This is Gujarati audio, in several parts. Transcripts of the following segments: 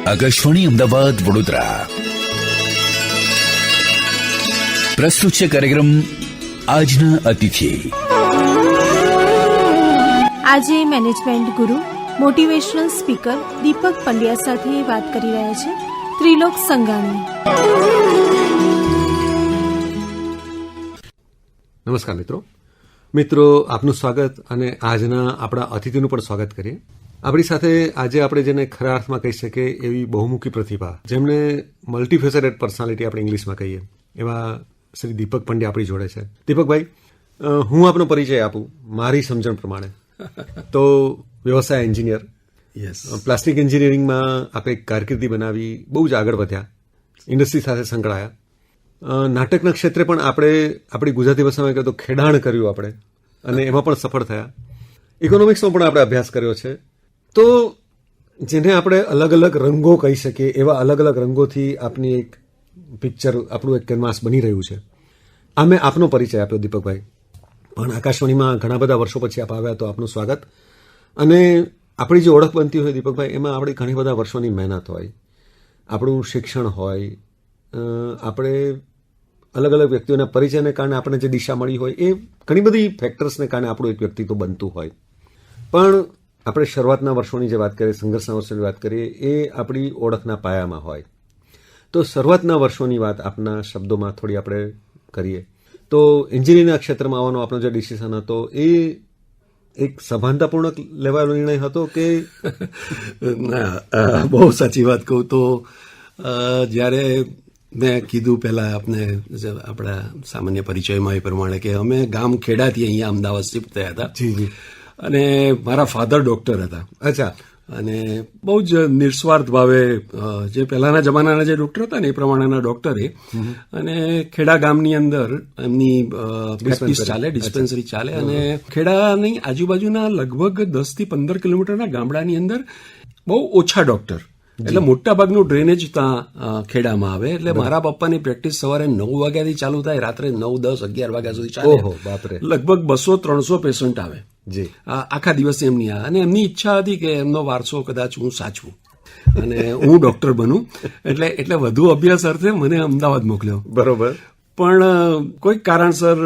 આકાશવાણી અમદાવાદ વડોદરા પ્રસ્તુત છે કાર્યક્રમ આજના અતિથિ. આજે મેનેજમેન્ટ ગુરુ મોટિવેશનલ સ્પીકર દીપક પંડ્યા સાથે વાત કરી રહ્યા છે ત્રિલોક સંઘાણી. નમસ્કાર મિત્રો, આપનું સ્વાગત અને આજના આપણા અતિથિનું પણ સ્વાગત કરીએ. આપણી સાથે આજે આપણે જેને ખરા અર્થમાં કહી શકીએ એવી બહુમુખી પ્રતિભા, જેમને મલ્ટીફેસેટેડ પર્સનાલિટી આપણે ઇંગ્લિશમાં કહીએ, એવા શ્રી દીપક પંડ્યા આપણી જોડે છે. દીપકભાઈ, હું આપનો પરિચય આપું મારી સમજણ પ્રમાણે તો વ્યવસાય એન્જિનિયર, પ્લાસ્ટિક એન્જિનિયરિંગમાં આપણે કારકિર્દી બનાવી, બહુ જ આગળ વધ્યા, ઇન્ડસ્ટ્રી સાથે સંકળાયા. નાટકના ક્ષેત્રે પણ આપણે આપણી ગુજરાતી ભાષામાં કહે તો ખેડાણ કર્યું આપણે, અને એમાં પણ સફળ થયા. ઇકોનોમિક્સનો પણ આપણે અભ્યાસ કર્યો છે. તો જેને આપણે અલગ અલગ રંગો કહી શકીએ, એવા અલગ અલગ રંગોથી આપની એક પિક્ચર, આપણું એક કેનવાસ બની રહ્યું છે. આ મેં આપનો પરિચય આપ્યો દીપકભાઈ, પણ આકાશવાણીમાં ઘણા બધા વર્ષો પછી આપ આવ્યા તો આપનું સ્વાગત. અને આપણી જે ઓળખ બનતી હોય દીપકભાઈ, એમાં આપણી ઘણી બધા વર્ષોની મહેનત હોય, આપણું શિક્ષણ હોય, આપણે અલગ અલગ વ્યક્તિઓના પરિચયને કારણે આપણને જે દિશા મળી હોય, એ ઘણી બધી ફેક્ટર્સને કારણે આપણું એક વ્યક્તિત્વ બનતું હોય. પણ આપણે શરૂઆતના વર્ષોની જે વાત કરીએ, સંઘર્ષના વર્ષોની વાત કરીએ, એ આપણી ઓળખના પાયામાં હોય. તો શરૂઆતના વર્ષોની વાત આપના શબ્દોમાં થોડી આપણે કરીએ તો એન્જિનિયરિંગના ક્ષેત્રમાં આવવાનો આપણો જે ડિસિઝન હતો, એ એક સભાનતાપૂર્વક લેવાયેલો નિર્ણય હતો કે? ના, બહુ સાચી વાત કહું તો જ્યારે મેં કીધું પહેલાં આપને આપણા સામાન્ય પરિચયમાં એ પ્રમાણે કે અમે ગામ ખેડાથી અહીંયા અમદાવાદ શિફ્ટ થયા હતા. જી. અને મારા ફાધર ડૉક્ટર હતા. અચ્છા. અને બહુ જ નિસ્વાર્થ ભાવે જે પહેલાના જમાનાના જે ડૉક્ટર હતા ને એ પ્રમાણેના ડૉક્ટરે, અને ખેડા ગામની અંદર એમની પ્રેક્ટિસ ચાલે, ડિસ્પેન્સરી ચાલે. અને ખેડાની આજુબાજુના લગભગ 10 થી 15 કિલોમીટરના ગામડાની અંદર બહુ ઓછા ડૉક્ટર, એટલે મોટા ભાગનું ડ્રેનેજ ત્યાં ખેડામાં આવે. એટલે મારા પપ્પાની પ્રેક્ટિસ સવારે 9 વાગ્યાથી ચાલુ થાય, રાત્રે 9, 10, 11 વાગ્યા સુધી ચાલે. લગભગ 200-300 પેશન્ટ આવે આખા દિવસે એમની. અને એમની ઈચ્છા હતી કે એમનો વારસો કદાચ હું સાચવું અને હું ડોક્ટર બનું. એટલે વધુ અભ્યાસ અર્થે મને અમદાવાદ મોકલ્યો. બરોબર. પણ કોઈક કારણસર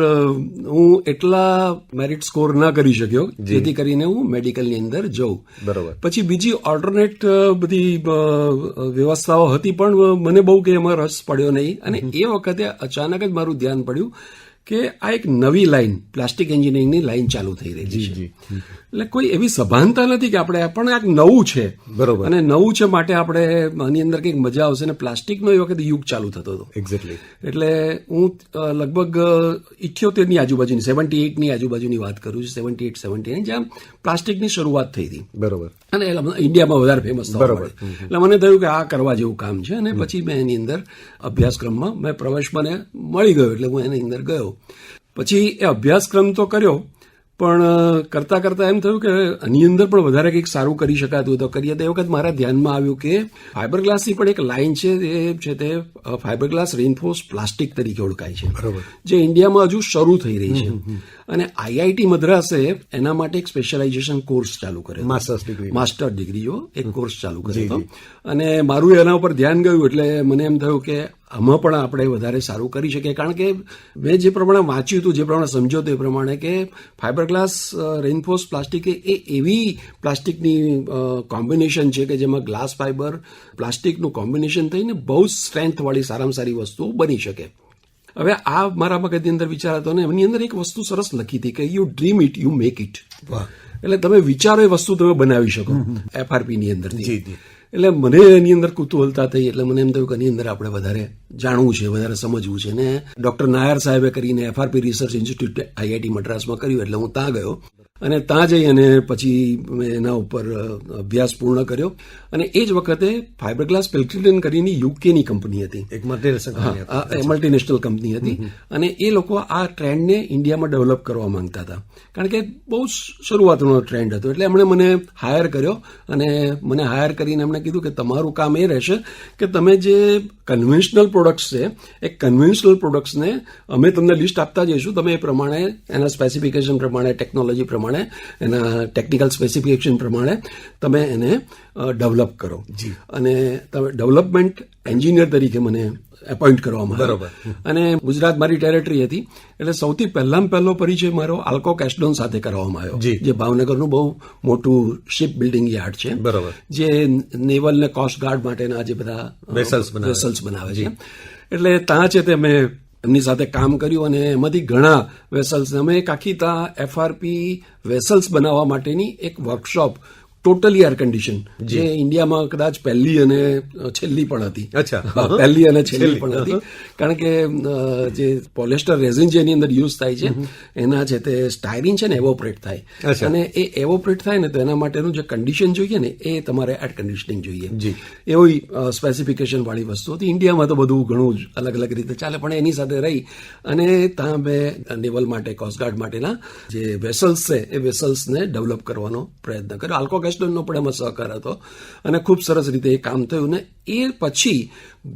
હું એટલા મેરિટ સ્કોર ન કરી શક્યો જેથી કરીને હું મેડિકલની અંદર જઉં. બરોબર. પછી બીજી ઓલ્ટરનેટ બધી વ્યવસ્થાઓ હતી, પણ મને બહુ કે એમાં રસ પડ્યો નહીં. અને એ વખતે અચાનક જ મારું ધ્યાન પડ્યું કે આ એક નવી લાઈન, પ્લાસ્ટિક એન્જિનિયરિંગની લાઈન ચાલુ થઈ રહી છે. એટલે કોઈ એવી સભાનતા નથી કે આપણે પણ એક નવું છે. બરોબર. અને નવું છે માટે આપણે આની અંદર કંઈક મજા આવશે. અને પ્લાસ્ટિકનો એ વખતે યુગ ચાલુ થતો હતો. એક્ઝેક્ટલી. એટલે હું લગભગ 78ની આજુબાજુની, 78ની આજુબાજુની વાત કરું છું, 78, 79, જ્યાં પ્લાસ્ટિકની શરૂઆત થઈ હતી. બરોબર. અને ઇન્ડિયામાં વધારે ફેમસ થવા મળે. એટલે મને થયું કે આ કરવા જેવું કામ છે. અને પછી મેં એની અંદર અભ્યાસક્રમમાં મેં પ્રવેશ મને મળી ગયો, એટલે હું એની અંદર ગયો. પછી એ અભ્યાસક્રમ તો કર્યો, પણ કરતાં કરતાં એમ થયું કે આની અંદર પણ વધારે કંઈક સારું કરી શકાતું તો કરીએ. તો એ વખત મારા ધ્યાનમાં આવ્યું કે ફાઇબર ગ્લાસની પણ એક લાઇન છે, એ છે તે ફાઇબર ગ્લાસ રેઇનફોર્સ પ્લાસ્ટિક તરીકે ઓળખાય છે. બરાબર. જે ઇન્ડિયામાં હજુ શરૂ થઈ રહી છે. અને આઈઆઈટી મદ્રાસે એના માટે એક સ્પેશિયલાઇઝેશન કોર્સ ચાલુ કર્યો, માસ્ટર ડિગ્રીઓ એક કોર્સ ચાલુ કર્યો હતો. અને મારું એના ઉપર ધ્યાન ગયું, એટલે મને એમ થયું કે આમાં પણ આપણે વધારે સારું કરી શકીએ. કારણ કે મેં જે પ્રમાણે વાંચ્યું હતું, જે પ્રમાણે સમજ્યો હતો એ પ્રમાણે કે ફાઇબર ગ્લાસ રેઇનફોર્સ પ્લાસ્ટિક એ એવી પ્લાસ્ટિકની કોમ્બિનેશન છે કે જેમાં ગ્લાસ ફાઇબર પ્લાસ્ટિકનું કોમ્બિનેશન થઈને બહુ સ્ટ્રેન્થવાળી સારામાં સારી વસ્તુઓ બની શકે. હવે આ મારા મગજની અંદર વિચાર હતો, ને એમની અંદર એક વસ્તુ સરસ લખી હતી કે you dream it, you make it. એટલે તમે વિચારો એ વસ્તુ તમે બનાવી શકો એફઆરપીની અંદરથી. એટલે મને એની અંદર કુતૂહલતા થઈ. એટલે મને એમ થયું કે એની અંદર આપણે વધારે જાણવું છે, વધારે સમજવું છે. ને ડૉક્ટર નાયર સાહેબે કરીને એફઆરપી રિસર્ચ ઇન્સ્ટિટ્યૂટ આઈઆઈટી મદ્રાસમાં કર્યું. એટલે હું ત્યાં ગયો, અને ત્યાં જઈ અને પછી મેં એના ઉપર અભ્યાસ પૂર્ણ કર્યો. અને એ જ વખતે ફાઇબર ગ્લાસ પેલ્ટ્રીટન કરીને યુકેની કંપની હતી, એક મલ્ટીનેશનલ કંપની હતી. અને એ લોકો આ ટ્રેન્ડને ઇન્ડિયામાં ડેવલપ કરવા માંગતા હતા, કારણ કે બહુ શરૂઆતનો ટ્રેન્ડ હતો. એટલે એમણે મને હાયર કર્યો, અને મને હાયર કરીને એમણે કીધું કે તમારું કામ એ રહેશે કે તમે જે કન્વેન્શનલ પ્રોડક્ટ્સ છે એ કન્વેન્શનલ પ્રોડક્ટ્સને અમે તમને લિસ્ટ આપતા જઈશું. તમે એ પ્રમાણે એના સ્પેસિફિકેશન પ્રમાણે, ટેકનોલોજી પ્રમાણે, એના ટેકનિકલ સ્પેસિફિકેશન પ્રમાણે તમે એને ડેવલપ કરો. અને તમે ડેવલપમેન્ટ એન્જિનિયર તરીકે મને એપોઇન્ટ કરવામાં આવ્યો. અને ગુજરાત મારી ટેરેટરી હતી એટલે સૌથી પહેલો પરિચય મારો આલ્કો કેસ્ટોન સાથે કરવામાં આવ્યો, જે ભાવનગરનું બહુ મોટું શિપ બિલ્ડિંગ યાર્ડ છે, જે નેવલ ને કોસ્ટ ગાર્ડ માટેના જે બધા વેસલ્સ બનાવે છે. એટલે ત્યાં છે તે મેં એમની સાથે કામ કર્યું અને એમાંથી ઘણા વેસલ્સ અમે એક આખી ત્યાં એફઆરપી વેસલ્સ બનાવવા માટેની એક વર્કશોપ ટોટલી એર કન્ડિશન, જે ઇન્ડિયામાં કદાચ પહેલી અને છેલ્લી પણ હતી. પહેલી અને છેલ્લી પણ હતી, કારણ કે જે પોલિસ્ટર રેઝિન જે એની અંદર યુઝ થાય છે એના છે તે સ્ટાયરીન છે ને એવોપરેટ થાય, અને એ એવોપરેટ થાય ને તો એના માટેનું જે કન્ડિશન જોઈએ ને એ તમારે એર કન્ડિશનિંગ જોઈએ, એવી સ્પેસિફિકેશન વાળી વસ્તુ હતી. ઇન્ડિયામાં તો બધું ઘણું જ અલગ અલગ રીતે ચાલે, પણ એની સાથે રહી અને ત્યાં મેં નેવલ માટે, કોસ્ટગાર્ડ માટેના જે વેસલ્સ છે એ વેસલ્સને ડેવલપ કરવાનો પ્રયત્ન કર્યો. આલ્કો નો પણ એમાં સહકાર હતો અને ખૂબ સરસ રીતે એ કામ થયું. ને એ પછી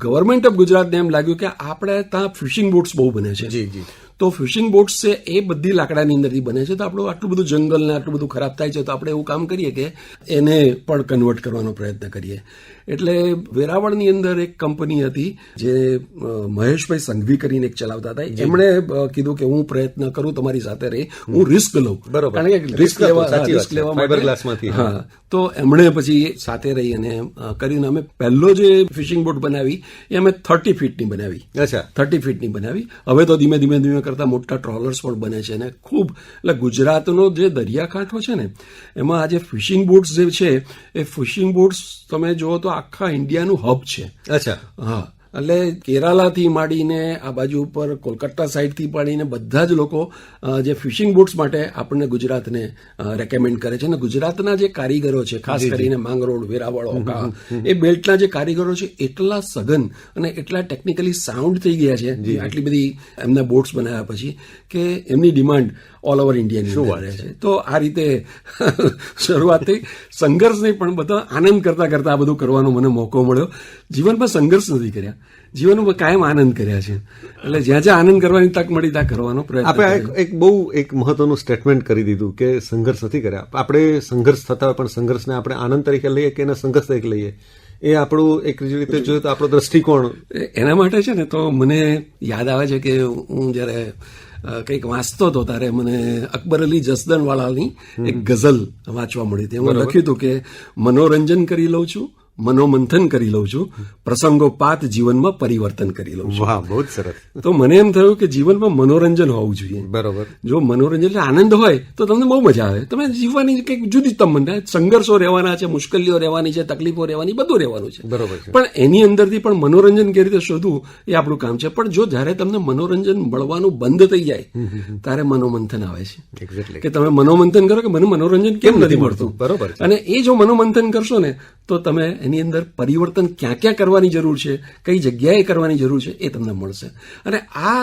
ગવર્મેન્ટ ઓફ ગુજરાતને એમ લાગ્યું કે આપણે ત્યાં ફિશિંગ બોટ્સ બહુ બને છે, તો ફિશિંગ બોટ્સ છે એ બધી લાકડાની અંદરથી બને છે, તો આપણું આટલું બધું જંગલ ને આટલું બધું ખરાબ થાય છે, તો આપણે એવું કામ કરીએ કે એને પણ કન્વર્ટ કરવાનો પ્રયત્ન કરીએ. એટલે વેરાવળની અંદર એક કંપની હતી જે મહેશભાઈ સંઘવી કરીને એક ચલાવતા હતા. એમણે કીધું કે હું પ્રયત્ન કરું તમારી સાથે રહી, હું રિસ્ક લઉં, કારણ કે રિસ્ક લેવા માટે. હા, તો એમણે પછી સાથે રહી અને કરીને અમે પહેલો જે ફિશિંગ બોટ બનાવી એ અમે 30 ફીટની બનાવી. 30 ફીટની બનાવી. હવે તો ધીમે ધીમે કરતા મોટા ટ્રોલર્સ પણ બને છે અને ખૂબ, એટલે ગુજરાતનો જે દરિયાકાંઠો છે ને એમાં આજે ફિશિંગ બોટ્સ જે છે એ ફિશિંગ બોટ્સ તમે જુઓ તો આખા ઇન્ડિયાનું હબ છે. હા, એટલે કેરાલાથી માંડીને આ બાજુ ઉપર કોલકાતા સાઈડથી માંડીને બધા જ લોકો જે ફિશિંગ બોટ્સ માટે આપણને ગુજરાતને રેકમેન્ડ કરે છે. અને ગુજરાતના જે કારીગરો છે, ખાસ કરીને માંગરોળ, વેરાવળ, ઓખા, એ બેલ્ટના જે કારીગરો છે એટલા સઘન અને એટલા ટેકનિકલી સાઉન્ડ થઈ ગયા છે આટલી બધી એમના બોટ્સ બનાવ્યા પછી, કે એમની ડિમાન્ડ ઓલ ઓવર ઇન્ડિયાની રહે છે. તો આ રીતે શરૂઆત થઈ. સંઘર્ષ નહીં પણ બધા આનંદ કરતા કરતા આ બધું કરવાનો મને મોકો મળ્યો. જીવનમાં સંઘર્ષ નથી કર્યા, જીવનમાં કાયમ આનંદ કર્યા છે. એટલે જ્યાં જ્યાં આનંદ કરવાની તક મળી ત્યાં કરવાનો પ્રયત્ન. આપણે એક બહુ એક મહત્વનું સ્ટેટમેન્ટ કરી દીધું કે સંઘર્ષ નથી કર્યા. આપણે સંઘર્ષ થતા હોય પણ સંઘર્ષને આપણે આનંદ તરીકે લઈએ કે એને સંઘર્ષ તરીકે લઈએ, એ આપણું એક રીતે જોઈએ તો આપણો દ્રષ્ટિકોણ. એના માટે છે ને તો મને યાદ આવે છે કે હું જયારે કંઈક વાંચતો હતો ત્યારે મને અકબર અલી જસદણવાળાની એક ગઝલ વાંચવા મળી હતી. એમાં લખ્યું હતું કે મનોરંજન કરી લઉં છું, મનોમંથન કરી લઉં છું, પ્રસંગોપાત જીવનમાં પરિવર્તન કરી લઉં છું. વાહ, બહુ જ સરસ. તો મને એમ થયું કે જીવનમાં મનોરંજન હોવું જોઈએ. બરોબર. જો મનોરંજન એટલે આનંદ હોય તો તમને બહુ મજા આવે. તમે જીવવાની કંઈક જુદી તમને સંઘર્ષો રહેવાના છે, મુશ્કેલીઓ રહેવાની છે, તકલીફો રહેવાની, બધું રહેવાનું છે. બરોબર છે. પણ એની અંદરથી પણ મનોરંજન કેવી રીતે શોધવું એ આપણું કામ છે. પણ જો જયારે તમને મનોરંજન મળવાનું બંધ થઈ જાય ત્યારે મનોમંથન આવે છે, કે તમે મનોમંથન કરો કે મને મનોરંજન કેમ નથી મળતું. બરોબર. અને એ જો મનોમંથન કરશો ને તો તમે એની અંદર પરિવર્તન ક્યાં ક્યાં કરવાની જરૂર છે, કઈ જગ્યાએ કરવાની જરૂર છે એ તમને મળશે. અને આ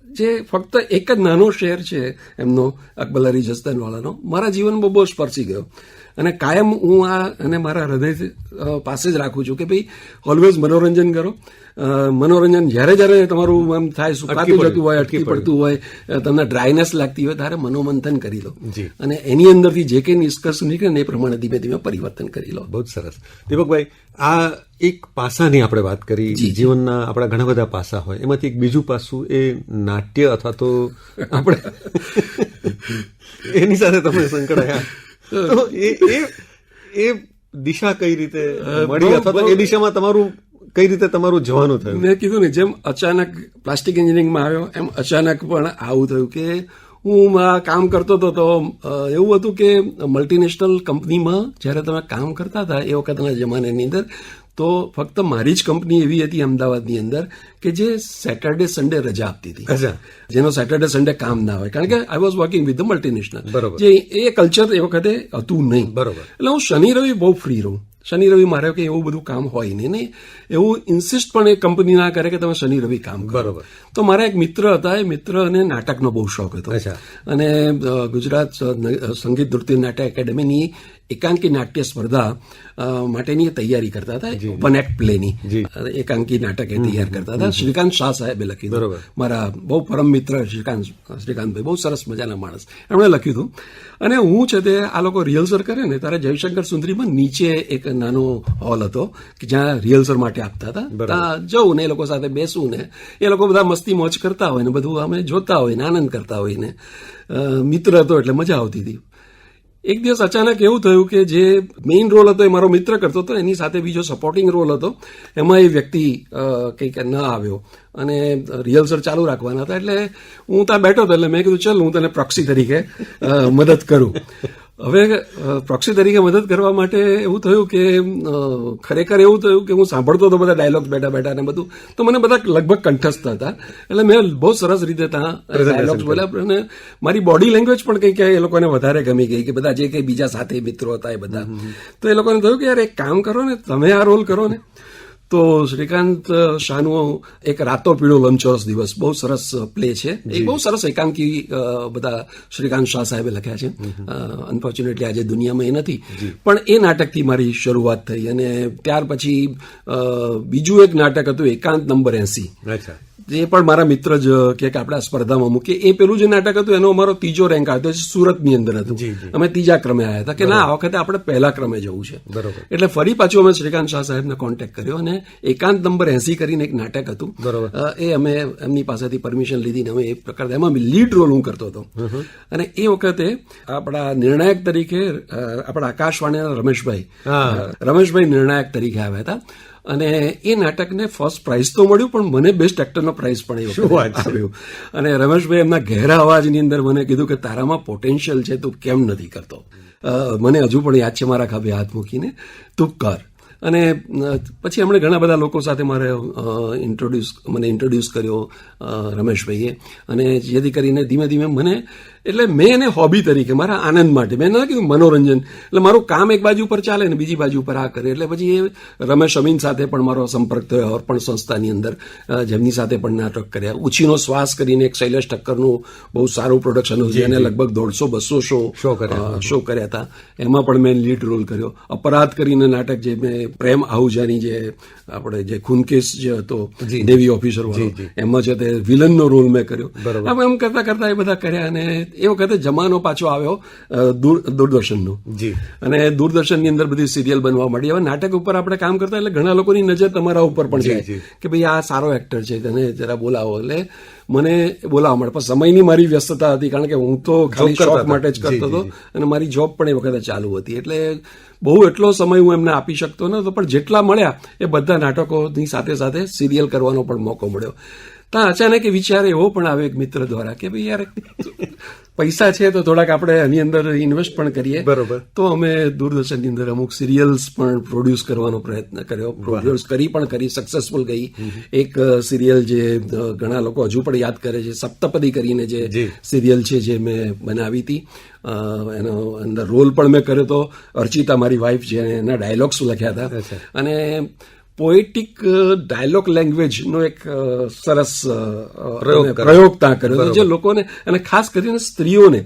જે ફક્ત એક જ નાનો શેર છે એમનો, અકબર અલી જસદણવાળાનો, મારા જીવનમાં બહુ સ્પર્શી ગયો. અને કાયમ હું આ અને મારા હૃદય પાસે જ રાખું છું કે ભાઈ ઓલવેઝ મનોરંજન કરો. મનોરંજન જ્યારે તમારું એમ થાય સુકાતું જતું હોય, અટકી પડતું હોય, તમને ડ્રાયનેસ લાગતી હોય ત્યારે મનોમંથન કરી લો અને એની અંદરથી જે કંઈ નિષ્કર્ષ નીકળે ને એ પ્રમાણે ધીમે ધીમે પરિવર્તન કરી લો. બહુ જ સરસ. દીપકભાઈ, આ એક પાસાની આપણે વાત કરી. જીવનના આપણા ઘણા બધા પાસા હોય, એમાંથી એક બીજું પાસું એ નાટ્ય અથવા તો આપણે એની સાથે તમે સંકળાયા, તો એ દિશા કઈ રીતે મળી અથવા તો એ દિશામાં તમારું કઈ રીતે તમારું જવાનું થયું? મેં કીધું ને જેમ અચાનક પ્લાસ્ટિક એન્જિનિયરિંગમાં આવ્યો એમ અચાનક પણ આવું થયું કે હું કામ કરતો હતો તો એવું હતું કે મલ્ટીનેશનલ કંપનીમાં જ્યારે તમે કામ કરતા હતા એ વખતના જમાનાની અંદર તો ફક્ત મારી જ કંપની એવી હતી અમદાવાદની અંદર કે જે સેટરડે સન્ડે રજા આપતી હતી, જેનો સેટરડે સન્ડે કામ ના હોય, કારણ કે I was working with the multinational. જે એ કલ્ચર એ વખતે હતું નહીં. બરોબર. એટલે હું શનિ રવિ બહુ ફ્રી રહું. શનિ રવિ મારે કે એવું બધું કામ હોય નહીં, એવું ઇન્સિસ્ટ પણ એ કંપની ના કરે કે તમે શનિ રવિ કામ કરો. બરોબર. તો મારા એક મિત્ર હતા, એ મિત્રને નાટકનો બહુ શોખ હતો અને ગુજરાત સંગીત નૃત્ય નાટ્ય એકેડેમીની એકાંકી નાટ્ય સ્પર્ધા માટેની તૈયારી કરતા હતા, વન એક્ટ પ્લેની એકાંકી નાટક એ તૈયાર કરતા હતા. શ્રીકાંત શાહ સાહેબે લખ્યું હતું, મારા બહુ પરમ મિત્ર શ્રીકાંતભાઈ, બહુ સરસ મજાના માણસ, એમણે લખ્યું હતું. અને હું છે તે આ લોકો રિહર્સલ કરે ને ત્યારે જયશંકર સુંદરીમાં નીચે એક નાનો હોલ હતો કે જ્યાં રિહર્સલ માટે આપતા હતા. ત્યાં જવું ને એ લોકો સાથે બેસવું ને એ લોકો બધા મસ્તી મોજ કરતા હોય ને બધું અમે જોતા હોય ને આનંદ કરતા હોય ને મિત્ર હતો એટલે મજા આવતી હતી. એક દિવસ અચાનક એવું થયું કે જે મેઇન રોલ હતો એ મારો મિત્ર કરતો હતો, એની સાથે બીજો સપોર્ટિંગ રોલ હતો, એમાં એ વ્યક્તિ કંઈક ન આવ્યો અને રિહર્સલ ચાલુ રાખવાના હતા. એટલે હું ત્યાં બેઠો હતો, એટલે મેં કીધું ચલ હું તને પ્રોક્સી તરીકે મદદ કરું. હવે પ્રોક્સી તરીકે મદદ કરવા માટે એવું થયું કે ખરેખર એવું થયું કે હું સાંભળતો હતો બધા ડાયલોગ્સ બેઠા બેઠા ને બધું, તો મને બધા લગભગ કંઠસ્થ હતા. એટલે મેં બહુ સરસ રીતે ત્યાં ડાયલોગ્સ બોલ્યા અને મારી બોડી લેંગ્વેજ પણ કંઈક એ લોકોને વધારે ગમી ગઈ કે બધા જે કંઈ બીજા સાથે મિત્રો હતા એ બધા. તો એ લોકોને થયું કે યાર એક કામ કરો ને, તમે આ રોલ કરો ને. તો શ્રીકાંત શાહનું એક રાતો પીળો લંબચોરસ દિવસ બહુ સરસ પ્લે છે, એક બહુ સરસ એકાંકી બધા શ્રીકાંત શાહ સાહેબે લખ્યા છે. અનફોર્ચ્યુનેટલી આજે દુનિયામાં એ નથી, પણ એ નાટકથી મારી શરૂઆત થઈ. અને ત્યાર પછી બીજું એક નાટક હતું એકાંત નંબર 80, જે પણ મારા મિત્ર જ કે આપણે આ સ્પર્ધામાં મૂકીએ. એ પેલું જે નાટક હતું એનો અમારો ત્રીજો રેન્ક આવ્યો, સુરતની અંદર હતું, અમે ત્રીજા ક્રમે આવ્યા હતા કે ના આ વખતે આપણે પહેલા ક્રમે જવું છે. એટલે ફરી પાછું અમે શ્રીકાંત શાહ સાહેબને કોન્ટેક્ટ કર્યો અને એકાંત નંબર 80 કરીને એક નાટક હતું, એ અમે એમની પાસેથી પરમિશન લીધી. અમે એ પ્રકાર એમાં લીડ રોલ હું કરતો હતો. અને એ વખતે આપણા નિર્ણાયક તરીકે આપણા આકાશવાણીના રમેશભાઈ નિર્ણાયક તરીકે આવ્યા હતા. અને એ નાટકને ફર્સ્ટ પ્રાઇઝ તો મળ્યું, પણ મને બેસ્ટ એક્ટરનો પ્રાઇઝ પણ એ વખતે આવ્યો. અને રમેશભાઈ એમના ઘેરા અવાજની અંદર મને કીધું કે તારામાં પોટેન્શિયલ છે, તું કેમ નથી કરતો. મને હજુ પણ યાદ છે, મારા ખભે હાથ મૂકીને તું કર. અને પછી એમણે ઘણા બધા લોકો સાથે મને ઇન્ટ્રોડ્યુસ કર્યો રમેશભાઈએ. અને જેથી કરીને ધીમે ધીમે મને એટલે મેં એને હોબી તરીકે મારા આનંદ માટે, મેં ના કીધું મનોરંજન, એટલે મારું કામ એક બાજુ પર ચાલે ને બીજી બાજુ પર આ કરે. એટલે પછી એ રમેશ અમીન સાથે પણ મારો સંપર્ક થયો, અર્પણ સંસ્થાની અંદર, જેમની સાથે પણ નાટક કર્યા. ઉછીનો શ્વાસ કરીને એક શૈલેષ ઠક્કરનું બહુ સારું પ્રોડક્શન હતું, એને લગભગ 150-200 શો કર્યા હતા, એમાં પણ મેં લીડ રોલ કર્યો. અપરાધ કરીને નાટક જે મેં પ્રેમ આહુજાની જે આપણે જે ખૂનકેસ જે હતો નેવી ઓફિસર વાળો, એમાં છે તે વિલનનો રોલ મેં કર્યો. એમ કરતા કરતા એ બધા કર્યા. અને એ વખતે જમાનો પાછો આવ્યો દૂરદર્શનનો, અને દૂરદર્શનની અંદર બધી સિરિયલ બનવા માંડી. હવે નાટક ઉપર આપણે કામ કરતા એટલે ઘણા લોકોની નજર તમારા ઉપર પણ જાય કે ભાઈ આ સારો એક્ટર છે, તેને જરા બોલાવો. એટલે મને બોલાવવા મળે, પણ સમયની મારી વ્યસ્તતા હતી, કારણ કે હું તો ખાલી શોખ માટે જ કરતો હતો અને મારી જોબ પણ એ વખતે ચાલુ હતી. એટલે બહુ એટલો સમય હું એમને આપી શકતો નતો, પણ જેટલા મળ્યા એ બધા નાટકોની સાથે સાથે સિરિયલ કરવાનો પણ મોકો મળ્યો. ત્યાં અચાનક એ વિચાર એવો પણ આવ્યો એક મિત્ર દ્વારા કે ભાઈ યાર પૈસા છે તો થોડાક આપણે એની અંદર ઇન્વેસ્ટ પણ કરીએ. બરોબર. તો અમે દૂરદર્શનની અંદર અમુક સિરિયલ્સ પણ પ્રોડ્યુસ કરવાનો પ્રયત્ન કર્યો, પ્રોડ્યુસ કરી સક્સેસફુલ ગઈ. એક સિરિયલ જે ઘણા લોકો હજુ પણ યાદ કરે છે, સપ્તપદી કરીને જે સિરિયલ છે, જે મેં બનાવી હતી. એનો અંદર રોલ પણ મેં કર્યો હતો. અર્ચિતા મારી વાઇફ છે, એના ડાયલોગ્સ લખ્યા હતા. અને પોએટિક ડાયલોગ લેંગ્વેજનો એક સરસ પ્રયોગ ત્યાં કર્યો હતો, જે લોકોને અને ખાસ કરીને સ્ત્રીઓને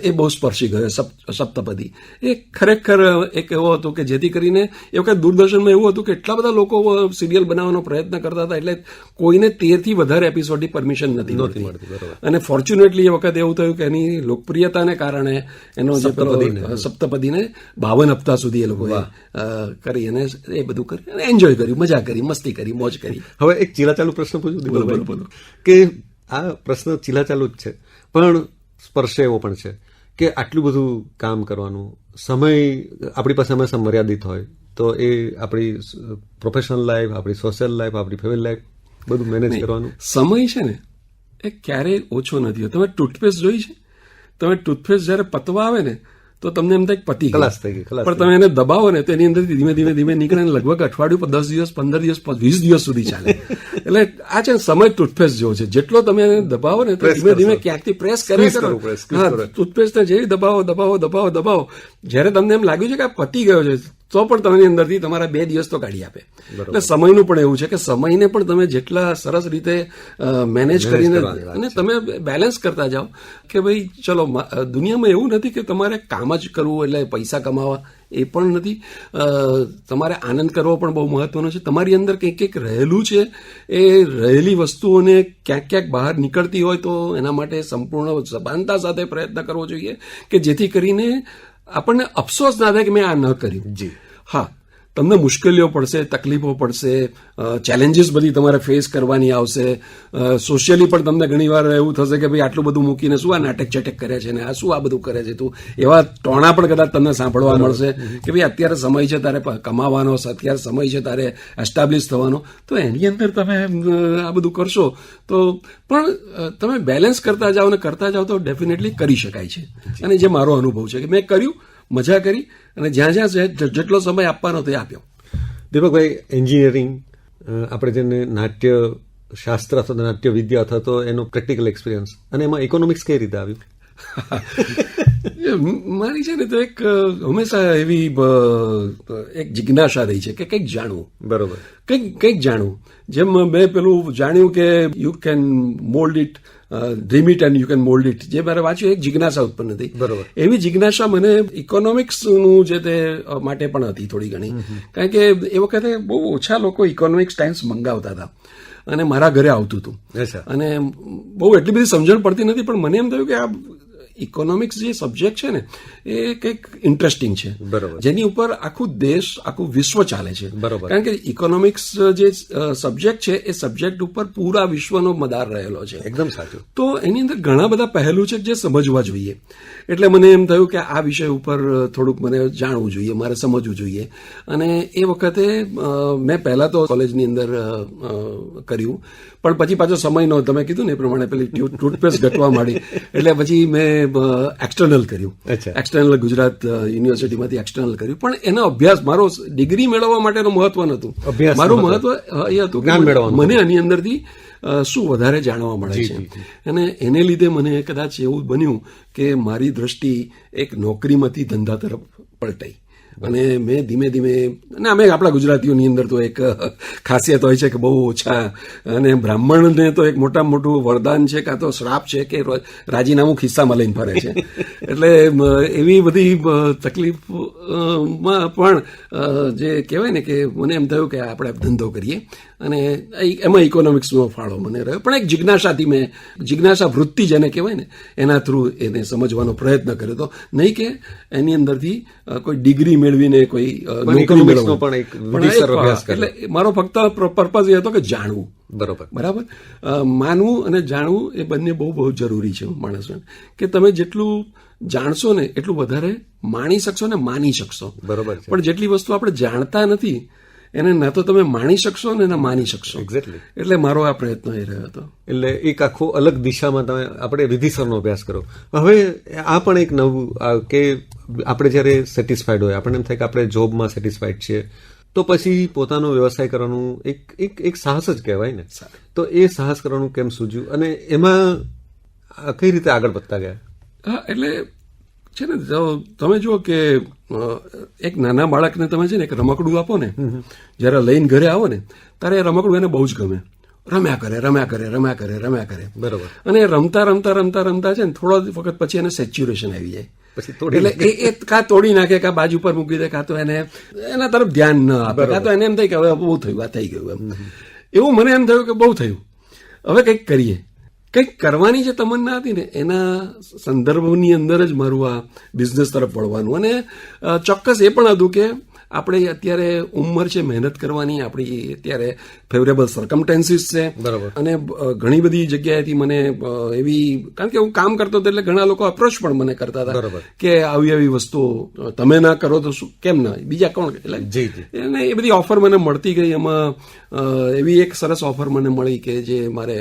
એ બહુ સ્પર્શી ગયો. સપ્તપદી એ ખરેખર એક એવો હતો કે જેથી કરીને એ વખત દૂરદર્શનમાં એવું હતું કે એટલા બધા લોકો સિરિયલ બનાવવાનો પ્રયત્ન કરતા હતા, એટલે કોઈને 13 થી વધારે એપિસોડની પરમિશન નથી મળતી. અને ફોર્ચ્યુનેટલી એ વખત એવું થયું કે એની લોકપ્રિયતાને કારણે એનો જે સપ્તપદીને 52 હપ્તા સુધી એ લોકોએ કરી અને એ બધું કરી અને એન્જોય કર્યું, મજા કરી, મસ્તી કરી, મોજ કરી. હવે એક ચીલાચાલુ પ્રશ્ન પૂછું બોલો કે આ પ્રશ્ન ચીલાચાલુ જ છે, પણ સ્પર્શે એવો પણ છે કે આટલું બધું કામ કરવાનું સમય આપણી પાસે હંમેશા મર્યાદિત હોય, તો એ આપણી પ્રોફેશનલ લાઈફ, આપણી સોશિયલ લાઈફ, આપણી ફેમિલી લાઈફ બધું મેનેજ કરવાનું સમય છે ને એ ક્યારેય ઓછો નથી. તમે ટૂથપેસ્ટ જોઈ છે? તમે ટૂથપેસ્ટ જયારે પતવા આવે ને તો તમને એમ થાય પતી ખલાસ થઈ ગઈ, પણ તમે એને દબાવો ને તો એની અંદરથી ધીમે ધીમે ધીમે નીકળે, લગભગ અઠવાડિયું 10 દિવસ 15 દિવસ 20 દિવસ સુધી ચાલે. એટલે આ છે સમય ટૂથપેસ્ટ જેવો છે, જેટલો તમે એને દબાવો ને તો ધીમે ધીમે ક્યાંકથી પ્રેસ કર્યા કરો. ટૂથપેસ્ટને જેવી દબાવો, જયારે તમને એમ લાગ્યું છે કે આ પતી ગયો છે, તો પણ તમારી અંદરથી તમારા 2 દિવસ તો કાઢી આપે. એટલે સમયનું પણ એવું છે કે સમયને પણ તમે જેટલા સરસ રીતે મેનેજ કરીને અને તમે બેલેન્સ કરતા જાઓ કે ભાઈ ચલો, દુનિયામાં એવું નથી કે તમારે કામ જ કરવું એટલે પૈસા કમાવા, એ પણ નથી. તમારે આનંદ કરવો પણ બહુ મહત્વનો છે. તમારી અંદર કંઈક કંઈક રહેલું છે, એ રહેલી વસ્તુઓને ક્યાંક ક્યાંક બહાર નીકળતી હોય તો એના માટે સંપૂર્ણ સભાનતા સાથે પ્રયત્ન કરવો જોઈએ કે જેથી કરીને આપણને અફસોસ ના થાય કે મેં આ ન કર્યું. જી હા, તમને મુશ્કેલીઓ પડશે, તકલીફો પડશે, ચેલેન્જીસ બધી તમારે ફેસ કરવાની આવશે. સોશિયલી પણ તમને ઘણીવાર એવું થશે કે ભાઈ આટલું બધું મૂકીને શું આ નાટક ચટક કરે છે ને આ શું આ બધું કરે છે તું, એવા ટોણા પણ કદાચ તમને સાંભળવા મળશે કે ભાઈ અત્યારે સમય છે તારે કમાવાનો, અત્યારે સમય છે તારે એસ્ટાબ્લિશ થવાનો. તો એની અંદર તમે આ બધું કરશો તો પણ તમે બેલેન્સ કરતા જાઓ ને કરતા જાઓ તો ડેફિનેટલી કરી શકાય છે. અને જે મારો અનુભવ છે કે મેં કર્યું, મજા કરી અને જ્યાં જ્યાં જેટલો સમય આપવાનો તે આપ્યો. દીપકભાઈ, એન્જિનિયરિંગ, આપણે જેને નાટ્ય શાસ્ત્ર અથવા નાટ્ય વિદ્યા અથવા તો એનો પ્રેક્ટિકલ એક્સપિરિયન્સ, અને એમાં ઇકોનોમિક્સ કઈ રીતે આવ્યું? મારી છે ને તો એક હંમેશા એવી એક જિજ્ઞાસા રહી છે કે કંઈક જાણવું. બરોબર. કંઈક જાણવું. જેમ મેં પેલું જાણ્યું કે you can mould it, dream it and you can mould it, જે મારે વાંચ્યું એક જિજ્ઞાસા ઉત્પન્ન થઈ. બરોબર. એવી જિજ્ઞાસા મને ઇકોનોમિક્સનું જે તે માટે પણ હતી થોડી ઘણી. કારણ કે એ વખતે બહુ ઓછા લોકો ઇકોનોમિક્સ ટાઈમ્સ મંગાવતા હતા અને મારા ઘરે આવતું હતું. અને બહુ એટલી બધી સમજણ પડતી નથી, પણ મને એમ થયું કે આ ઇકોનોમિક્સ જે સબ્જેક્ટ છે ને એ કંઈક ઇન્ટરેસ્ટિંગ છે. બરોબર. જેની ઉપર આખું દેશ, આખું વિશ્વ ચાલે છે. બરોબર. કારણ કે ઇકોનોમિક્સ જે સબ્જેક્ટ છે એ સબ્જેક્ટ ઉપર પૂરા વિશ્વનો મદાર રહેલો છે. એકદમ સાચું. તો એની અંદર ઘણા બધા પહેલું છે જે સમજવા જોઈએ. એટલે મને એમ થયું કે આ વિષય ઉપર થોડુંક મને જાણવું જોઈએ, મારે સમજવું જોઈએ. અને એ વખતે મેં પહેલા તો કોલેજની અંદર કર્યું, પણ પછી પાછો સમય નો, તમે કીધું ને એ પ્રમાણે પેલી ટૂથપેસ્ટ ઘટવા માંડી એટલે પછી મેં એક્સટર્નલ કર્યું. એક્સટર્નલ ગુજરાત યુનિવર્સિટીમાંથી એક્સટર્નલ કર્યું. પણ એનો અભ્યાસ, મારો ડિગ્રી મેળવવા માટેનું મહત્વ નહોતું. મારું મહત્વ એ હતું કે મને આની અંદરથી શું વધારે જાણવા મળે છે. અને એને લીધે મને કદાચ એવું બન્યું કે મારી દ્રષ્ટિ એક નોકરીમાંથી ધંધા તરફ પલટાઈ. અને મેં ધીમે ધીમે, અને અમે આપણા ગુજરાતીઓની અંદર તો એક ખાસિયત હોય છે કે બહુ ઓછા, અને બ્રાહ્મણને તો એક મોટામાં મોટું વરદાન છે કાં તો શ્રાપ છે કે રાજીનામું ખિસ્સામાં લઈને ફરે છે. એટલે એવી બધી તકલીફમાં પણ જે કહેવાય ને કે મને એમ થયું કે આપણે ધંધો કરીએ. અને એમાં ઇકોનોમિક્સનો ફાળો મને રહ્યો. પણ એક જિજ્ઞાસાથી મેં, જિજ્ઞાસા વૃત્તિ જેને કહેવાય ને, એના થ્રુ એને સમજવાનો પ્રયત્ન કર્યો હતો. નહીં કે એની અંદરથી કોઈ ડિગ્રી મેળવીને કોઈ નોકરી મેળવવાનો. એટલે મારો ફક્ત પર્પઝ એ હતો કે જાણવું. બરાબર. માનવું અને જાણવું એ બંને બહુ બહુ જરૂરી છે માણસને. કે તમે જેટલું જાણશો ને એટલું વધારે માણી શકશો ને માની શકશો. બરોબર. પણ જેટલી વસ્તુ આપણે જાણતા નથી એને ના તો તમે માણી શકશો ને ના માની શકશો. એક્ઝેક્ટલી. એટલે મારો આ પ્રયત્ન એ રહ્યો હતો. એટલે એક આખો અલગ દિશામાં તમે આપણે વિધિસરનો અભ્યાસ કરો. હવે આ પણ એક નવું કે આપણે જયારે સેટિસ્ફાઈડ હોય, આપણને એમ થાય કે આપણે જોબમાં સેટિસ્ફાઈડ છીએ, તો પછી પોતાનો વ્યવસાય કરવાનું એક સાહસ જ કહેવાય ને. તો એ સાહસ કરવાનું કેમ સૂઝ્યું અને એમાં કઈ રીતે આગળ વધતા ગયા? હા, એટલે છે ને, તમે જુઓ કે એક નાના બાળકને તમે છે ને એક રમકડું આપો ને, જયારે લઈને ઘરે આવો ને ત્યારે એ રમકડું એને બહુ જ ગમે. રમ્યા કરે. બરોબર. અને રમતા છે ને થોડો વખત પછી એને સેચ્યુરેશન આવી જાય. એટલે એ કાં તોડી નાખે, કાં બાજુ પર મૂકી દે, કાં તો એના તરફ ધ્યાન ન આપે, કાં તો એને એમ થાય કે હવે બહુ થયું, આ થઈ ગયું એમ. એવું મને એમ થયું કે બહુ થયું, હવે કંઈક કરીએ. કંઈક કરવાની જે તમન્ના હતી ને એના સંદર્ભની અંદર જ મારું આ બિઝનેસ તરફ વળવાનું. અને ચોક્કસ એ પણ હતું કે આપણે અત્યારે ઉંમર છે મહેનત કરવાની, આપણી અત્યારે ફેવરેબલ સર્કમટેન્સીસ છે. બરાબર. અને ઘણી બધી જગ્યાએથી મને એવી, કારણ કે હું કામ કરતો હતો એટલે ઘણા લોકો અપ્રોચ પણ મને કરતા હતા. બરાબર. કે આવી વસ્તુઓ તમે ના કરો તો શું, કેમ ના, બીજા કોણ. એટલે એને એ બધી ઓફર મને મળતી ગઈ. એમાં એવી એક સરસ ઓફર મને મળી કે જે મારે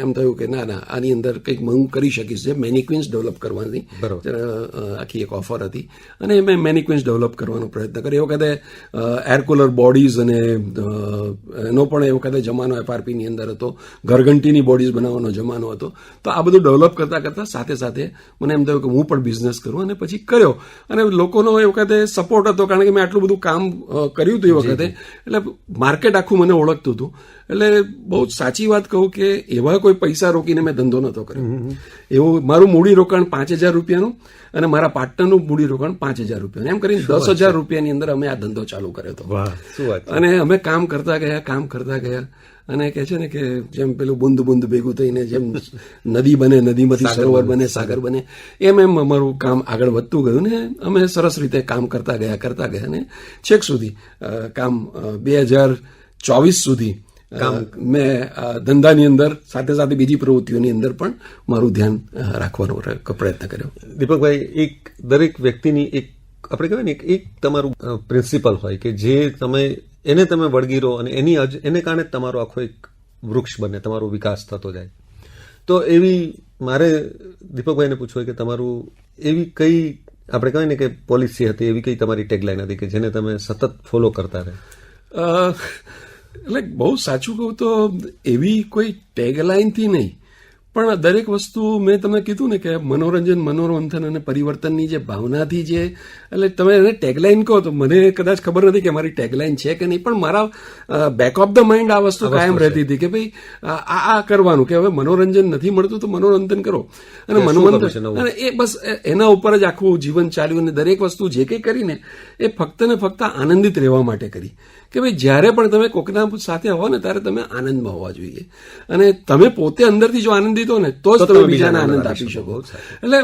એમ થયું કે ના આની અંદર કંઈક હું કરી શકીશ. જે મેનિક્વિન્સ ડેવલપ કરવાની આખી એક ઓફર હતી અને મેં મેનિક્વિન્સ ડેવલપ કરવાનો પ્રયત્ન કર્યો. એ વખતે એર કુલર બોડીઝ અને એનો પણ એ વખતે જમાનો FRPની અંદર હતો, ઘરઘંટીની બોડીઝ બનાવવાનો જમાનો હતો. તો આ બધું ડેવલપ કરતા કરતા સાથે સાથે મને એમ થયું કે હું પણ બિઝનેસ કરું, અને પછી કર્યો. અને લોકોનો એ વખતે સપોર્ટ હતો, કારણ કે મેં આટલું બધું કામ કર્યું હતું એ વખતે, એટલે માર્કેટ આખું મને ઓળખતું હતું. એટલે બહુ સાચી વાત કહું કે એવા કોઈ પૈસા રોકીને મેં ધંધો નહોતો કર્યો. એવું મારું મૂડી રોકાણ 5,000 રૂપિયાનું અને મારા પાર્ટનરનું મૂડી રોકાણ 5,000 રૂપિયાનું, એમ કરીને 10,000 રૂપિયાની અંદર અમે આ ધંધો ચાલુ કર્યો હતો. અને અમે કામ કરતા ગયા અને કહે છે ને કે જેમ પેલું બુંદ બુંદ ભેગું થઈને જેમ નદી બને, નદીમાંથી સરોવર બને, સાગર બને, એમ અમારું કામ આગળ વધતું ગયું ને અમે સરસ રીતે કામ કરતા ગયા ને છેક સુધી કામ 2024 સુધી મેં ધંધાની અંદર સાથે સાથે બીજી પ્રવૃત્તિઓની અંદર પણ મારું ધ્યાન રાખવાનો પ્રયત્ન કર્યો. દીપકભાઈ, એક દરેક વ્યક્તિની એક આપણે કહેવાય ને એક તમારું પ્રિન્સિપલ હોય કે જે એને તમે વળગી રહો અને એને કારણે તમારો આખો એક વૃક્ષ બને, તમારો વિકાસ થતો જાય. તો એવી મારે દીપકભાઈને પૂછવું કે તમારું એવી કઈ આપણે કહેવાય ને કે પોલિસી હતી, એવી કઈ તમારી ટેગલાઈન હતી કે જેને તમે સતત ફોલો કરતા રહે? એટલે બહુ સાચું કહું તો એવી કોઈ ટેગલાઈનથી નહીં, પણ દરેક વસ્તુ મેં તમને કીધું ને કે મનોરંજન, મનોરંથન અને પરિવર્તનની જે ભાવનાથી જે, એટલે તમે એને ટેગલાઈન કહો તો મને કદાચ ખબર નથી કે મારી ટેગલાઈન છે કે નહીં, પણ મારા બેક ઓફ ધ માઇન્ડ આ વસ્તુ કાયમ રહેતી હતી કે ભાઈ આ કરવાનું, કે હવે મનોરંજન નથી મળતું તો મનોરંજન કરો. અને મનોરંજન અને એ બસ એના ઉપર જ આખું જીવન ચાલ્યું. અને દરેક વસ્તુ જે કંઈ કરીને એ ફક્ત ને ફક્ત આનંદિત રહેવા માટે કરી, કે ભાઈ જ્યારે પણ તમે કોકના સાથે હો ને ત્યારે તમે આનંદમાં હોવા જોઈએ. અને તમે પોતે અંદરથી જો આનંદિત હો ને તો જ તમે બીજાને આનંદ આપી શકો. એટલે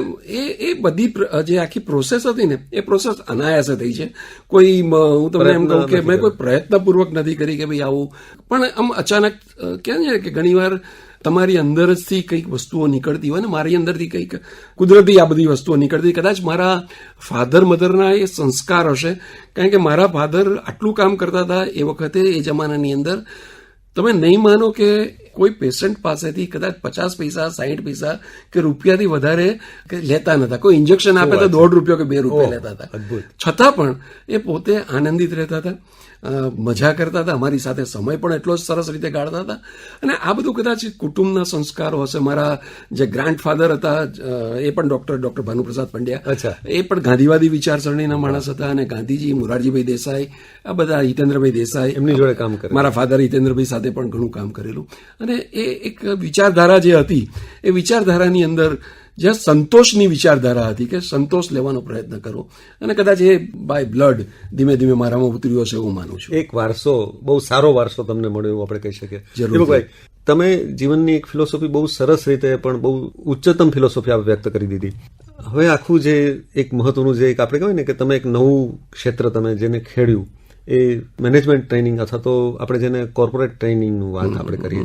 એ બધી જે આખી પ્રોસેસ હતી ને એ પ્રોસેસ અનાયાસે થઈ છે. કોઈ હું તમને એમ કહું કે મેં કોઈ પ્રયત્નપૂર્વક નથી કરી કે ભાઈ આવું, પણ આમ અચાનક કહે છે કે ઘણીવાર તમારી અંદરથી કંઈક વસ્તુઓ નીકળતી હોય ને, મારી અંદરથી કંઈક કુદરતી આ બધી વસ્તુઓ નીકળતી. કદાચ મારા ફાધર મધરના એ સંસ્કાર હશે, કારણ કે મારા ફાધર આટલું કામ કરતા હતા એ વખતે, એ જમાનાની અંદર. તમે નહીં માનો કે કોઈ પેશન્ટ પાસેથી કદાચ 50 પૈસા, 60 પૈસા કે રૂપિયાથી વધારે લેતા નતા. કોઈ ઇન્જેક્શન આપે તો $1.50 કે $2 લેતા હતા. છતાં પણ એ પોતે આનંદિત રહેતા હતા, મજા કરતા હતા, અમારી સાથે સમય પણ એટલો જ સરસ રીતે ગાળતા હતા. અને આ બધું કદાચ કુટુંબના સંસ્કારો હશે. મારા જે ગ્રાન્ડફાધર હતા એ પણ ડોક્ટર ભાનુપ્રસાદ પંડ્યા, એ પણ ગાંધીવાદી વિચારસરણીના માણસ હતા. અને ગાંધીજી, મોરારજીભાઈ દેસાઈ, આ બધા, હિતેન્દ્રભાઈ દેસાઈ, એમની જોડે કામ કર્યું. મારા ફાધર હિતેન્દ્રભાઈ સાથે પણ ઘણું કામ કરેલું. અને એ એક વિચારધારા જે હતી એ વિચારધારાની અંદર જ્યાં સંતોષની વિચારધારા હતી કે સંતોષ લેવાનો પ્રયત્ન કરો, અને કદાચ એ બાય બ્લડ ધીમે ધીમે મારામાં ઉતર્યો છે એવું માનું છું. એક વારસો, બહુ સારો વારસો તમને મળ્યો એવું આપણે કહી શકીએ. જરૂર. તમે જીવનની એક ફિલોસોફી બહુ સરસ રીતે પણ બહુ ઉચ્ચતમ ફિલોસોફી આપ વ્યક્ત કરી દીધી. હવે આખું જે એક મહત્વનું જે એક આપણે કહેવાય ને કે તમે એક નવું ક્ષેત્ર તમે જેને ખેડ્યું, એ મેનેજમેન્ટ ટ્રેનિંગ અથવા તો આપણે જેને કોર્પોરેટ ટ્રેનિંગનું વાત આપણે કરીએ,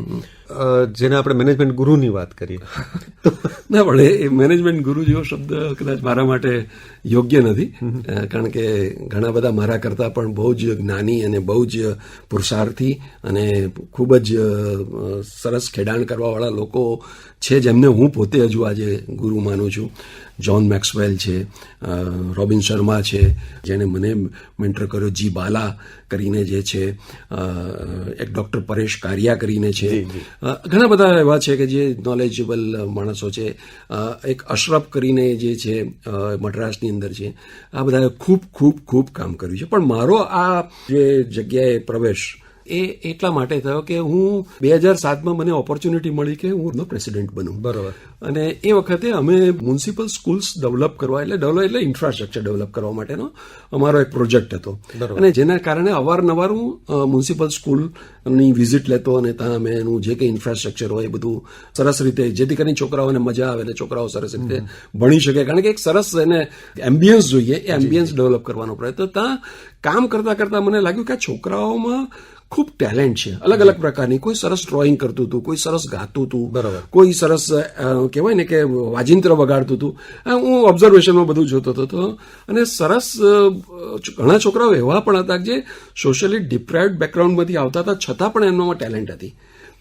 જેને આપણે મેનેજમેન્ટ ગુરુની વાત કરીએ. ના, પણ એ મેનેજમેન્ટ ગુરુ જેવો શબ્દ કદાચ મારા માટે યોગ્ય નથી, કારણ કે ઘણા બધા મારા કરતાં પણ બહુ જ જ્ઞાની અને બહુ જ પુરુષાર્થી અને ખૂબ જ સરસ ખેડાણ કરવાવાળા લોકો છે, જેમને હું પોતે હજુ આજે ગુરુ માનું છું. જ્હોન મેક્સવેલ છે, રોબિન શર્મા છે, જેણે મને મેન્ટર કર્યો, જી બાલા કરીને જે છે, એક ડૉક્ટર પરેશ કારિયા કરીને છે, ઘણા બધા એવા છે કે જે નોલેજેબલ માણસો છે. એક અશરફ કરીને જે છે મદ્રાસની અંદર છે. આ બધાએ ખૂબ ખૂબ ખૂબ કામ કર્યું છે. પણ મારો આ જે જગ્યાએ પ્રવેશ એ એટલા માટે થયો કે હું 2007માં મને ઓપોર્ચ્યુનિટી મળી કે હું પ્રેસિડેન્ટ બનું. બરાબર. અને એ વખતે અમે મ્યુનિસિપલ સ્કૂલ્સ ડેવલપ કરવા, એટલે ઇન્ફ્રાસ્ટ્રક્ચર ડેવલપ કરવા માટેનો અમારો એક પ્રોજેક્ટ હતો. અને જેના કારણે અવારનવાર હું મ્યુનિસિપલ સ્કૂલની વિઝિટ લેતો અને ત્યાં અમે એનું જે કંઈ ઇન્ફ્રાસ્ટ્રક્ચર હોય એ બધું સરસ રીતે, જેથી કરીને છોકરાઓને મજા આવે અને છોકરાઓ સરસ રીતે ભણી શકે. કારણ કે એક સરસ એને એમ્બિયન્સ જોઈએ, એ એમ્બિયન્સ ડેવલપ કરવાનો પ્રયત્ન. ત્યાં કામ કરતાં કરતાં મને લાગ્યું કે આ છોકરાઓમાં ખૂબ ટેલેન્ટ છે, અલગ અલગ પ્રકારની. કોઈ સરસ ડ્રોઈંગ કરતું હતું, કોઈ સરસ ગાતું હતું, કોઈ સરસ કહેવાય ને કે વાજિંત્ર વગાડતું હતું. હું ઓબ્ઝર્વેશનમાં બધું જોતો હતો. અને સરસ ઘણા છોકરાઓ એવા પણ હતા જે સોશિયલી ડિપ્રાઇવ્ડ બેકગ્રાઉન્ડમાંથી આવતા હતા, છતાં પણ એમનામાં ટેલેન્ટ હતી.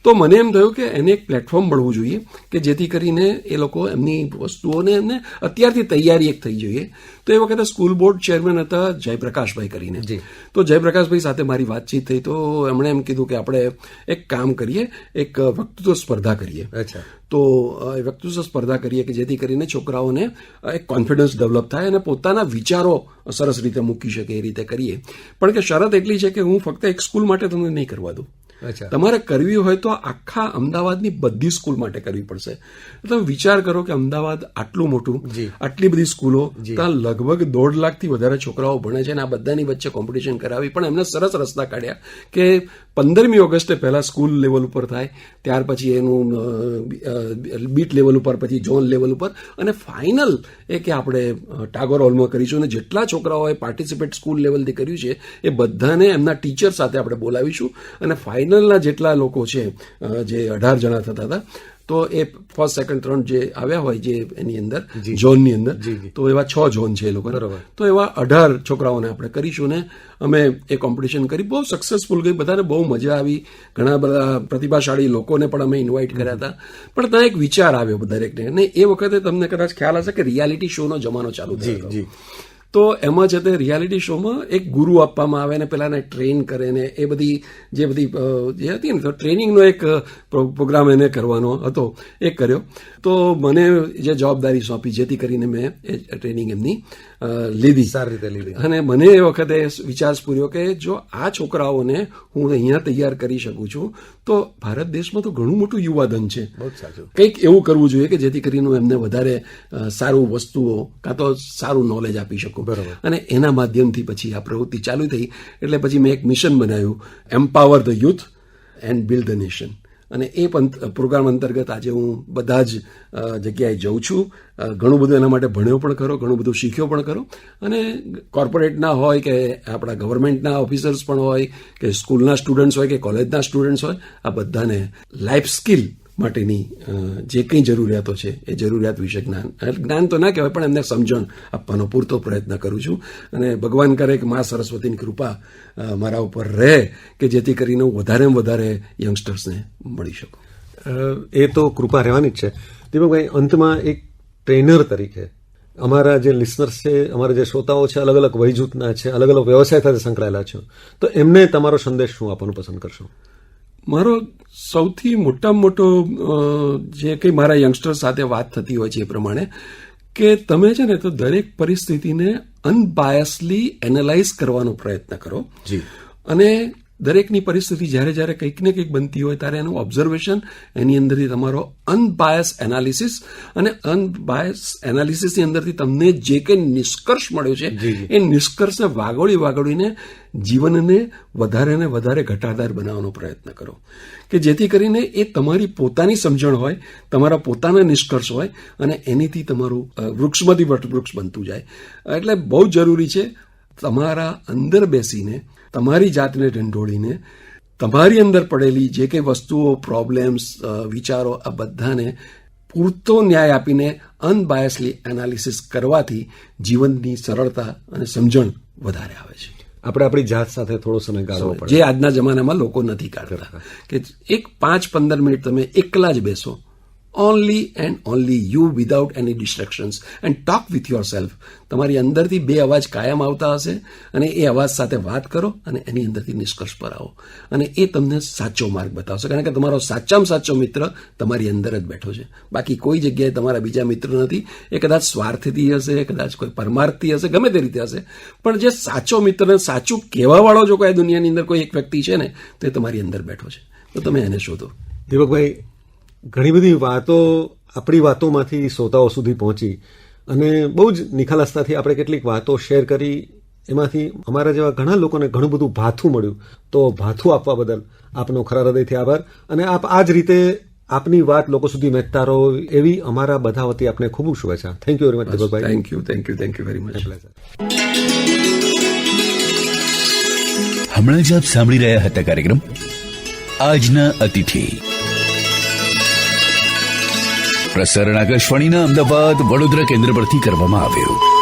તો મને એમ થયું કે એને એક પ્લેટફોર્મ મળવું જોઈએ કે જેથી કરીને એ લોકો એમની વસ્તુઓને એમને અત્યારથી તૈયારી એક થઈ જોઈએ. તો એ વખતે સ્કૂલ બોર્ડ ચેરમેન હતા જયપ્રકાશભાઈ કરીને. તો જયપ્રકાશભાઈ સાથે મારી વાતચીત થઈ તો એમણે એમ કીધું કે આપણે એક કામ કરીએ, એક વક્તૃત્વ સ્પર્ધા કરીએ. તો એ વક્તૃત્વ સ્પર્ધા કરીએ કે જેથી કરીને છોકરાઓને એક કોન્ફિડન્સ ડેવલપ થાય અને પોતાના વિચારો સરસ રીતે મૂકી શકે એ રીતે કરીએ. પણ કે શરત એટલી છે કે હું ફક્ત એક સ્કૂલ માટે તમને નહીં કરવા દઉં. તમારે કરવી હોય તો આખા અમદાવાદની બધી સ્કૂલ માટે કરવી પડશે. તમે વિચાર કરો કે અમદાવાદ આટલું મોટું, આટલી બધી સ્કૂલો, ત્યાં લગભગ 1.5 લાખથી વધારે છોકરાઓ ભણે છે અને આ બધાની વચ્ચે કોમ્પિટિશન કરાવી. પણ એમને સરસ રસ્તા કાઢ્યા કે 15મી ઓગસ્ટે પહેલા સ્કૂલ લેવલ ઉપર થાય, ત્યાર પછી એનું બીટ લેવલ ઉપર, પછી ઝોન લેવલ ઉપર, અને ફાઇનલ એ કે આપણે ટાગોર હોલમાં કરીશું. અને જેટલા છોકરાઓએ પાર્ટિસિપેટ સ્કૂલ લેવલથી કર્યું છે એ બધાને એમના ટીચર સાથે આપણે બોલાવીશું. અને ફાઇનલના જેટલા લોકો છે, જે 18 જણા થતા હતા, તો એ ફર્સ્ટ સેકન્ડ થર્ડ જે આવ્યા હોય જે એની અંદર ઝોનની અંદર, તો એવા 6 ઝોન છે એ લોકો. તો એવા 18 છોકરાઓને આપણે કરીશું ને અમે એ કોમ્પિટિશન કરી. બહુ સક્સેસફુલ ગઈ, બધાને બહુ મજા આવી. ઘણા બધા પ્રતિભાશાળી લોકોને પણ અમે ઇન્વાઇટ કર્યા હતા. પણ ત્યાં એક વિચાર આવ્યો દરેકને, અને એ વખતે તમને કદાચ ખ્યાલ હશે કે રિયાલિટી શોનો જમાનો ચાલુ થયો. તો એમાં છે તે રિયાલિટી શોમાં એક ગુરુ આપવામાં આવે ને પેલાને ટ્રેન કરે ને એ બધી જે હતી ને, તો ટ્રેનિંગનો એક પ્રોગ્રામ એને કરવાનો હતો, એ કર્યો. તો મને જે જવાબદારી સોંપી જેથી કરીને મેં એ ટ્રેનિંગ એમની લીધી, સારી રીતે લીધી. અને મને એ વખતે વિચાર સ્ફૂર્યો કે જો આ છોકરાઓને હું અહીંયા તૈયાર કરી શકું છું તો ભારત દેશમાં તો ઘણું મોટું યુવાધન છે. કંઈક એવું કરવું જોઈએ કે જેથી કરીને હું એમને વધારે સારું વસ્તુઓ કાં તો સારું નોલેજ આપી શકું. અને એના માધ્યમથી પછી આ પ્રવૃત્તિ ચાલુ થઈ. એટલે પછી મેં એક મિશન બનાવ્યું, empower the youth and build the nation. અને એ પ્રોગ્રામ અંતર્ગત આજે હું બધા જ જગ્યાએ જઉં છું. ઘણું બધું એના માટે ભણ્યો પણ ખરો, ઘણું બધું શીખ્યો પણ ખરો. અને કોર્પોરેટના હોય કે આપણા ગવર્મેન્ટના ઓફિસર્સ પણ હોય કે સ્કૂલના સ્ટુડન્ટ્સ હોય કે કોલેજના સ્ટુડન્ટ્સ હોય, આ બધાને લાઈફ સ્કિલ માટેની જે કંઈ જરૂરિયાતો છે એ જરૂરિયાત વિશે જ્ઞાન તો ના કહેવાય પણ એમને સમજણ આપવાનો પૂરતો પ્રયત્ન કરું છું. અને ભગવાન કરે કે મા સરસ્વતીની કૃપા મારા ઉપર રહે કે જેથી કરીને હું વધારે યંગસ્ટર્સને મળી શકું. એ તો કૃપા રહેવાની જ છે. દીપકભાઈ, અંતમાં એક ટ્રેનર તરીકે અમારા જે લિસનર્સ છે, અમારા જે શ્રોતાઓ છે, અલગ અલગ વય જૂથના છે, અલગ અલગ વ્યવસાય સાથે સંકળાયેલા છો, તો એમને તમારો સંદેશ શું આપવાનું પસંદ કરશો? મારો સૌથી મોટામાં મોટો જે કંઈ મારા યંગસ્ટર સાથે વાત થતી હોય છે એ પ્રમાણે કે તમે છે ને તો દરેક પરિસ્થિતિને અનબાયસલી એનાલાઇઝ કરવાનો પ્રયત્ન કરો. અને દરેકની પરિસ્થિતિ જ્યારે કંઈક ને કંઈક બનતી હોય ત્યારે એનું ઓબ્ઝર્વેશન, એની અંદરથી તમારો અનબાયસ એનાલિસિસ, અને અનબાયસ એનાલિસિસની અંદરથી તમને જે કંઈ નિષ્કર્ષ મળ્યો છે એ નિષ્કર્ષને વાગોળીને જીવનને વધારે ને વધારે ઘટાદાર બનાવવાનો પ્રયત્ન કરો કે જેથી કરીને એ તમારી પોતાની સમજણ હોય, તમારા પોતાના નિષ્કર્ષ હોય અને એનીથી તમારું વૃક્ષમાંથી વૃક્ષ બનતું જાય. એટલે બહુ જરૂરી છે તમારા અંદર બેસીને તમારી જાતને ઢંઢોળીને તમારી અંદર પડેલી જે કંઈ વસ્તુઓ, પ્રોબ્લેમ્સ, વિચારો, આ બધાને પૂરતો ન્યાય આપીને અનબાયસલી એનાલિસિસ કરવાથી જીવનની સરળતા અને સમજણ વધારે આવે છે. આપણે આપણી જાત સાથે થોડો સમય ગાળવો પડે, જે આજના જમાનામાં લોકો નથી કાઢતા. કે એક 5-15 મિનિટ તમે એકલા જ બેસો, only and only you without any distractions and talk with yourself. તમારી અંદરથી 2 અવાજ કાયમ આવતા હશે અને એ અવાજ સાથે વાત કરો અને એની અંદરથી નિષ્કર્ષ પર આવો અને એ તમને સાચો માર્ગ બતાવશે. કારણ કે તમારો સાચામાં સાચો મિત્ર તમારી અંદર જ બેઠો છે. બાકી કોઈ જગ્યાએ તમારા બીજા મિત્ર નથી. એ કદાચ સ્વાર્થથી હશે, કદાચ કોઈ પરમાર્થથી હશે, ગમે તે રીતે હશે, પણ જે સાચો મિત્ર, સાચું કહેવાવાળો જો કોઈ દુનિયાની અંદર કોઈ એક વ્યક્તિ છે ને, તો એ તમારી અંદર બેઠો છે. તો તમે એને શોધો. દીપકભાઈ, ઘણી બધી વાતો આપણી વાતોમાંથી શ્રોતાઓ સુધી પહોંચી અને બહુ જ નિખાલસતાથી આપણે કેટલીક વાતો શેર કરી. એમાંથી અમારા જેવા ઘણા લોકોને ઘણું બધું ભાથું મળ્યું. તો ભાથું આપવા બદલ આપનો ખરા હૃદયથી આભાર. અને આપ આ જ રીતે આપની વાત લોકો સુધી વહેંચતા રહો એવી અમારા બધા વતી આપને ખૂબ શુભેચ્છા. Thank you very much Deepakbhai. Thank you very much. હમણાં જ આપ સાંભળી રહ્યા હતા કાર્યક્રમ આજના અતિથિ. પ્રસારણ આકાશવાણીના અમદાવાદ વડોદરા કેન્દ્ર પરથી કરવામાં આવ્યું.